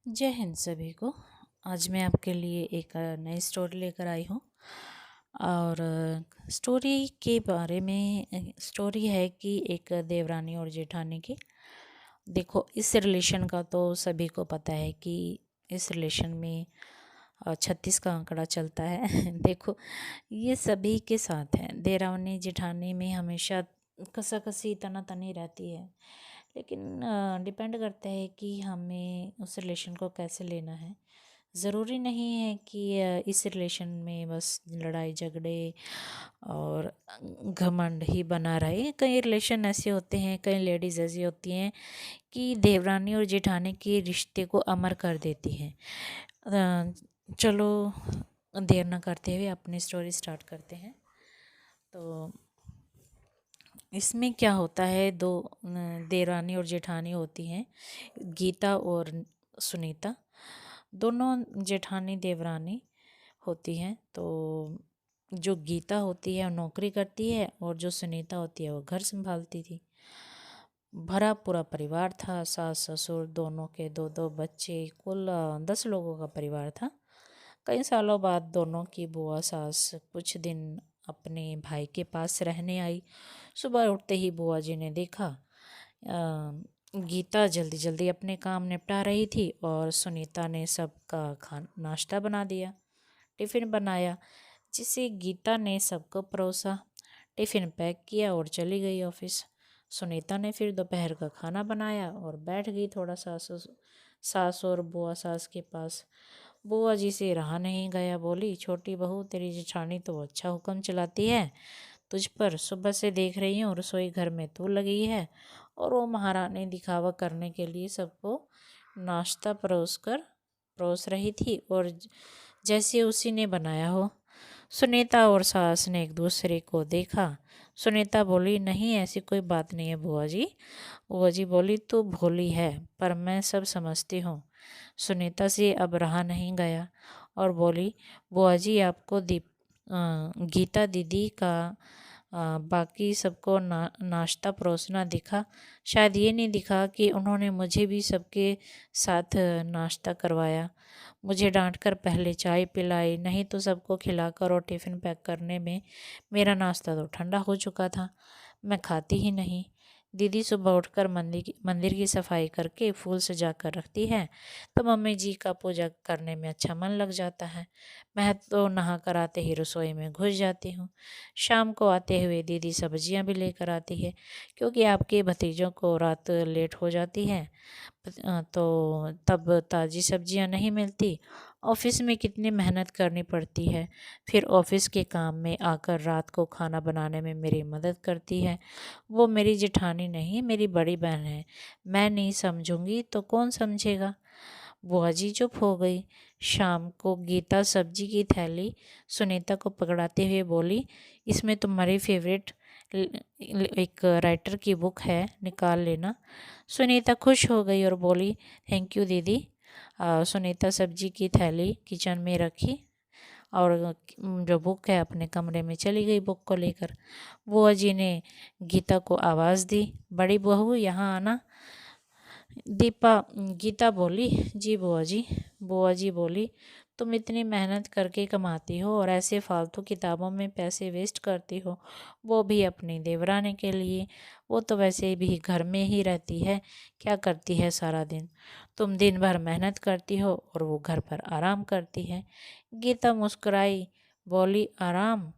जय हिंद सभी को। आज मैं आपके लिए एक नई स्टोरी लेकर आई हूँ और स्टोरी के बारे में स्टोरी है कि एक देवरानी और जेठानी की। देखो, इस रिलेशन का तो सभी को पता है कि इस रिलेशन में 36 का आंकड़ा चलता है। देखो, ये सभी के साथ है। देवरानी जेठानी में हमेशा कसाकसी तनातनी रहती है, लेकिन डिपेंड करता है कि हमें उस रिलेशन को कैसे लेना है। ज़रूरी नहीं है कि इस रिलेशन में बस लड़ाई झगड़े और घमंड ही बना रहे। कई रिलेशन ऐसे होते हैं, कई लेडीज़ ऐसी होती हैं कि देवरानी और जेठानी के रिश्ते को अमर कर देती हैं। चलो, देर ना करते हुए अपनी स्टोरी स्टार्ट करते हैं। तो इसमें क्या होता है, दो देवरानी और जेठानी होती हैं, गीता और सुनीता। दोनों जेठानी देवरानी होती हैं। तो जो गीता होती है वो नौकरी करती है और जो सुनीता होती है वो घर संभालती थी। भरा पूरा परिवार था, सास ससुर दोनों के दो दो बच्चे, कुल 10 लोगों का परिवार था। कई सालों बाद दोनों की बुआ सास कुछ दिन अपने भाई के पास रहने आई। सुबह उठते ही बुआ जी ने देखा गीता जल्दी जल्दी अपने काम निपटा रही थी और सुनीता ने सबका नाश्ता बना दिया, टिफ़िन बनाया, जिसे गीता ने सबको परोसा। टिफ़िन पैक किया और चली गई ऑफिस। सुनीता ने फिर दोपहर का खाना बनाया और बैठ गई थोड़ा सास और बुआ सास के पास। बुआ जी से रहा नहीं गया, बोली, छोटी बहू तेरी जेठानी तो अच्छा हुक्म चलाती है तुझ पर। सुबह से देख रही हूँ रसोई घर में तू लगी है और वो महारानी दिखावा करने के लिए सबको नाश्ता परोस रही थी और जैसे उसी ने बनाया हो। सुनीता और सास ने एक दूसरे को देखा। सुनीता बोली, नहीं ऐसी कोई बात नहीं है बुआ जी। बुआ जी बोली, तू भोली है पर मैं सब समझती हूँ। सुनीता से अब रहा नहीं गया और बोली, बुआ जी आपको गीता दीदी का बाकी सबको नाश्ता परोसना दिखा? शायद ये नहीं दिखा कि उन्होंने मुझे भी सबके साथ नाश्ता करवाया, मुझे डांटकर पहले चाय पिलाई, नहीं तो सबको खिलाकर और टिफ़िन पैक करने में मेरा नाश्ता तो ठंडा हो चुका था। मैं खाती ही नहीं। दीदी सुबह उठकर मंदिर की सफाई करके फूल सजा कर रखती है, तो मम्मी जी का पूजा करने में अच्छा मन लग जाता है। मैं तो नहा कर आते ही रसोई में घुस जाती हूँ। शाम को आते हुए दीदी सब्जियाँ भी लेकर आती है, क्योंकि आपके भतीजों को रात लेट हो जाती है तो तब ताज़ी सब्जियां नहीं मिलती। ऑफिस में कितनी मेहनत करनी पड़ती है, फिर ऑफिस के काम में आकर रात को खाना बनाने में मेरी मदद करती है। वो मेरी जेठानी नहीं, मेरी बड़ी बहन है। मैं नहीं समझूंगी तो कौन समझेगा। बुआ जी चुप हो गई। शाम को गीता सब्जी की थैली सुनीता को पकड़ाते हुए बोली, इसमें तुम्हारी फेवरेट एक राइटर की बुक है, निकाल लेना। सुनीता खुश हो गई और बोली, थैंक यू दीदी। सुनीता सब्जी की थैली किचन में रखी और जो बुक है अपने कमरे में चली गई बुक को लेकर। बुआ जी ने गीता को आवाज़ दी, बड़ी बहू यहाँ आना। गीता बोली, जी बुआ जी। बुआ जी बोली, तुम इतनी मेहनत करके कमाती हो और ऐसे फालतू किताबों में पैसे वेस्ट करती हो, वो भी अपनी देवरानी के लिए। वो तो वैसे भी घर में ही रहती है, क्या करती है सारा दिन? तुम दिन भर मेहनत करती हो और वो घर पर आराम करती है। गीता मुस्कुराई, बोली, आराम?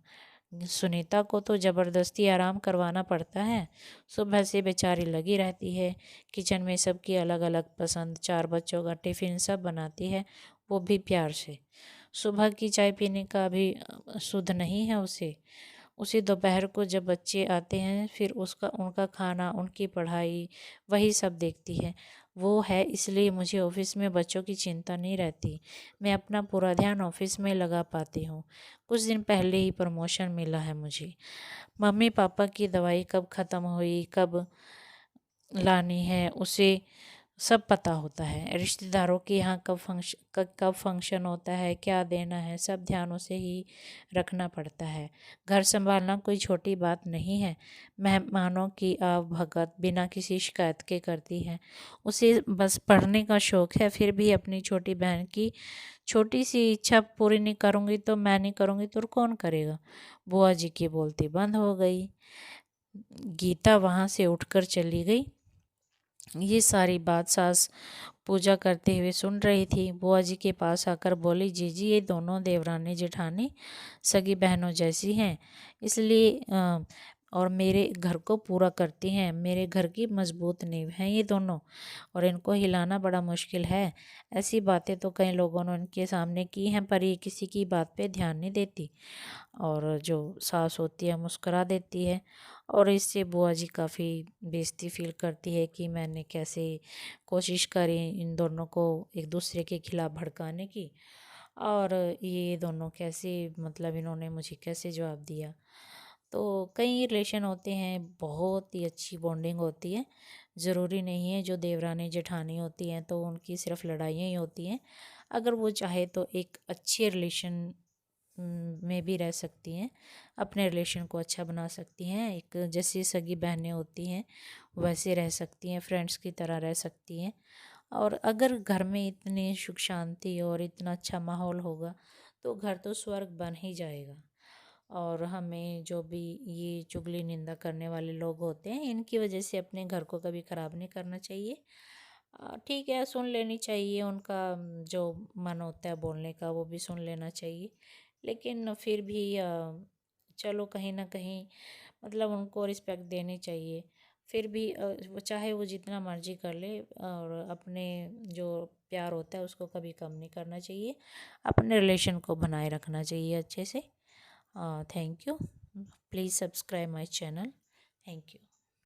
सुनीता को तो ज़बरदस्ती आराम करवाना पड़ता है। सुबह से बेचारी लगी रहती है, किचन में सबकी अलग अलग पसंद, 4 बच्चों का टिफ़िन सब बनाती है, वो भी प्यार से। सुबह की चाय पीने का भी सुध नहीं है उसे। उसी दोपहर को जब बच्चे आते हैं फिर उसका उनका खाना, उनकी पढ़ाई, वही सब देखती है। वो है इसलिए मुझे ऑफिस में बच्चों की चिंता नहीं रहती। मैं अपना पूरा ध्यान ऑफिस में लगा पाती हूँ। कुछ दिन पहले ही प्रमोशन मिला है मुझे। मम्मी पापा की दवाई कब ख़त्म हुई, कब लानी है, उसे सब पता होता है। रिश्तेदारों के यहाँ कब फंक्शन होता है, क्या देना है, सब ध्यानों से ही रखना पड़ता है। घर संभालना कोई छोटी बात नहीं है। मेहमानों की भगत बिना किसी शिकायत के करती है। उसे बस पढ़ने का शौक़ है, फिर भी अपनी छोटी बहन की छोटी सी इच्छा पूरी नहीं करूँगी तो मैं नहीं करूँगी तो कौन करेगा। बुआ जी की बोलती बंद हो गई। गीता वहाँ से उठकर चली गई। ये सारी बात सास पूजा करते हुए सुन रही थी। बुआ जी के पास आकर बोली, जीजी ये दोनों देवरानी जेठानी सगी बहनों जैसी हैं, इसलिए और मेरे घर को पूरा करती हैं। मेरे घर की मजबूत नींव हैं ये दोनों, और इनको हिलाना बड़ा मुश्किल है। ऐसी बातें तो कई लोगों ने उनके सामने की हैं, पर ये किसी की बात पे ध्यान नहीं देती, और जो सास होती है मुस्कुरा देती है। और इससे बुआ जी काफ़ी बेइज्जती फील करती है कि मैंने कैसे कोशिश करी इन दोनों को एक दूसरे के खिलाफ भड़काने की, और ये दोनों कैसे, मतलब इन्होंने मुझे कैसे जवाब दिया। तो कई रिलेशन होते हैं, बहुत ही अच्छी बॉन्डिंग होती है। ज़रूरी नहीं है जो देवरानी जेठानी होती हैं तो उनकी सिर्फ लड़ाइयाँ ही होती हैं। अगर वो चाहे तो एक अच्छे रिलेशन में भी रह सकती हैं, अपने रिलेशन को अच्छा बना सकती हैं। एक जैसी सगी बहनें होती हैं वैसे रह सकती हैं, फ्रेंड्स की तरह रह सकती हैं। और अगर घर में इतनी सुख शांति और इतना अच्छा माहौल होगा तो घर तो स्वर्ग बन ही जाएगा। और हमें जो भी ये चुगली निंदा करने वाले लोग होते हैं, इनकी वजह से अपने घर को कभी ख़राब नहीं करना चाहिए। ठीक है, सुन लेनी चाहिए उनका, जो मन होता है बोलने का वो भी सुन लेना चाहिए। लेकिन फिर भी चलो कहीं ना कहीं मतलब उनको रिस्पेक्ट देनी चाहिए। फिर भी वो चाहे वो जितना मर्जी कर ले, और अपने जो प्यार होता है उसको कभी कम नहीं करना चाहिए। अपने रिलेशन को बनाए रखना चाहिए अच्छे से। Thank you. Please subscribe my channel. Thank you.